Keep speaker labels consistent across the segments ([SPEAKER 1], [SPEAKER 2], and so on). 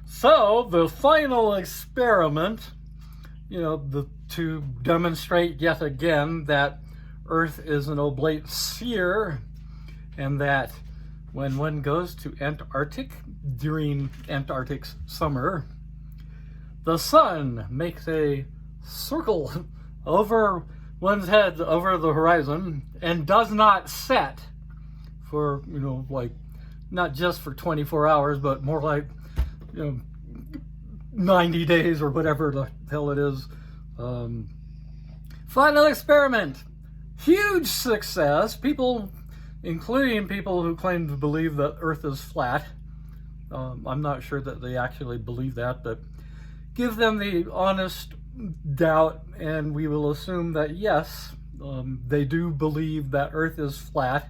[SPEAKER 1] So the final experiment, to demonstrate yet again that Earth is an oblate sphere, and that when one goes to Antarctic during Antarctic's summer, the sun makes a circle over one's head, over the horizon, and does not set for, like, not just for 24 hours, but more like, 90 days or whatever the hell it is. Final experiment. Huge success. People, including people who claim to believe that Earth is flat. I'm not sure that they actually believe that, but give them the honest doubt, and we will assume that yes, they do believe that Earth is flat.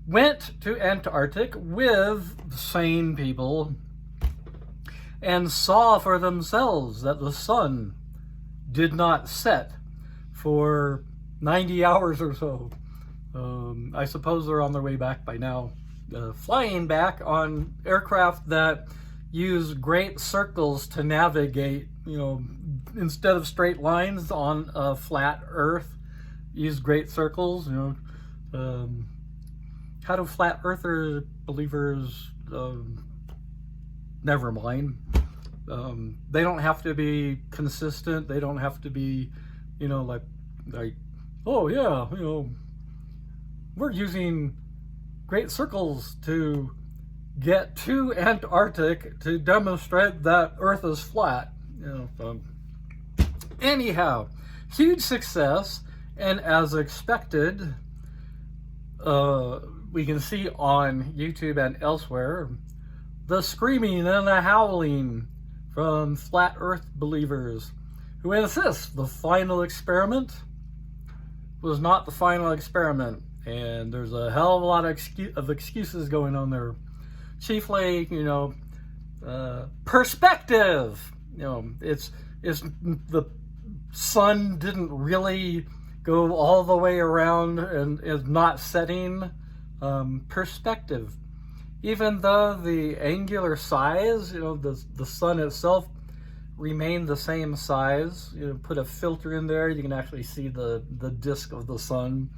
[SPEAKER 1] Went to Antarctic with sane people and saw for themselves that the sun did not set for 90 hours or so. I suppose they're on their way back by now, flying back on aircraft that use great circles to navigate, instead of straight lines on a flat Earth, use great circles. How do flat earther believers, never mind. They don't have to be consistent. They don't have to be, like, oh yeah, we're using great circles to get to Antarctic to demonstrate that Earth is flat. Anyhow, huge success, and as expected, we can see on YouTube and elsewhere the screaming and the howling from flat Earth believers who insist the final experiment was not the final experiment, and there's a hell of a lot of excuses going on there. Chiefly, perspective. It's the sun didn't really go all the way around and is not setting. Perspective. Even though the angular size, the sun itself remained the same size. Put a filter in there, you can actually see the disk of the sun.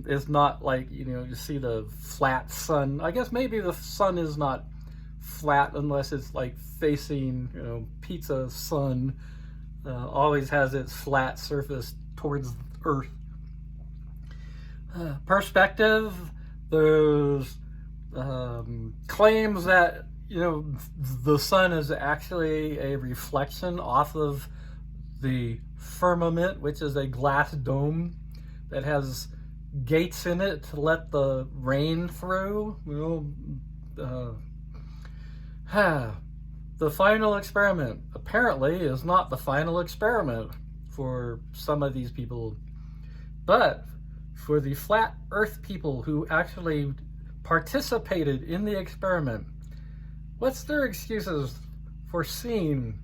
[SPEAKER 1] It's not like, you see the flat sun. I guess maybe the sun is not flat unless it's like facing, pizza sun. Always has its flat surface towards Earth. Perspective. There's claims that, the sun is actually a reflection off of the firmament, which is a glass dome that has gates in it to let the rain through. The final experiment apparently is not the final experiment for some of these people, but for the flat Earth people who actually participated in the experiment. What's their excuses for seeing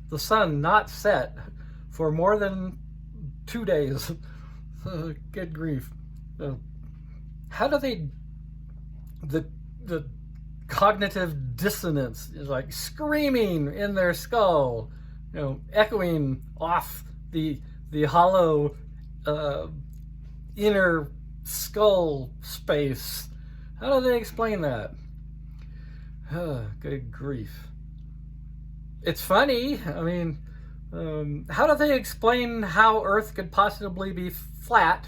[SPEAKER 1] the sun not set for more than 2 days? Good grief. How do they, the cognitive dissonance is like screaming in their skull, echoing off the hollow inner skull space. How do they explain that? Good grief. It's funny. I mean, how do they explain how Earth could possibly be flat?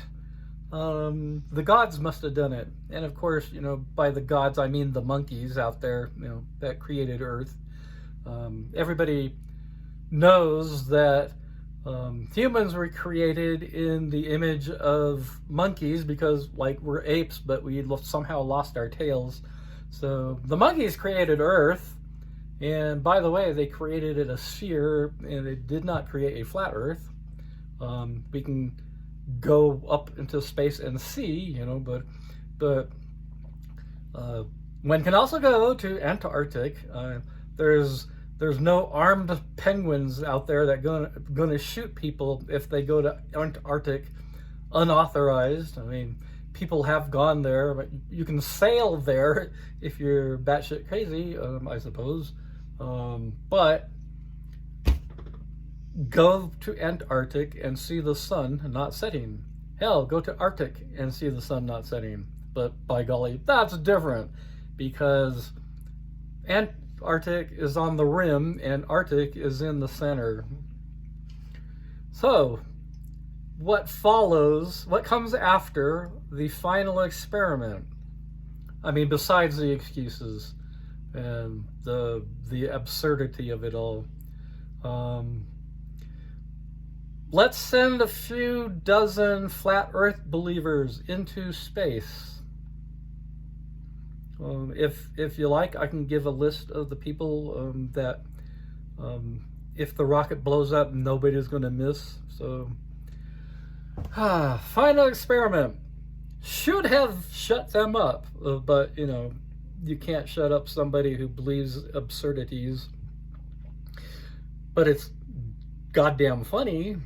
[SPEAKER 1] The gods must have done it. And of course, by the gods, I mean the monkeys out there, that created Earth. Everybody knows that humans were created in the image of monkeys because, like, we're apes, but we somehow lost our tails. So the monkeys created Earth, and by the way, they created it a sphere, and they did not create a flat Earth. We can go up into space and see, but one can also go to Antarctic. There's no armed penguins out there that gonna shoot people if they go to Antarctic unauthorized. I mean, people have gone there, but you can sail there if you're batshit crazy, I suppose. But go to Antarctic and see the sun not setting. Hell, go to Arctic and see the sun not setting. But by golly, that's different, because Antarctic is on the rim and Arctic is in the center. So, what follows, what comes after the final experiment? I mean, besides the excuses and the absurdity of it all. Let's send a few dozen flat earth believers into space. If you like, I can give a list of the people that if the rocket blows up, nobody's going to miss. So, final experiment. Should have shut them up, but you can't shut up somebody who believes absurdities. But it's goddamn funny.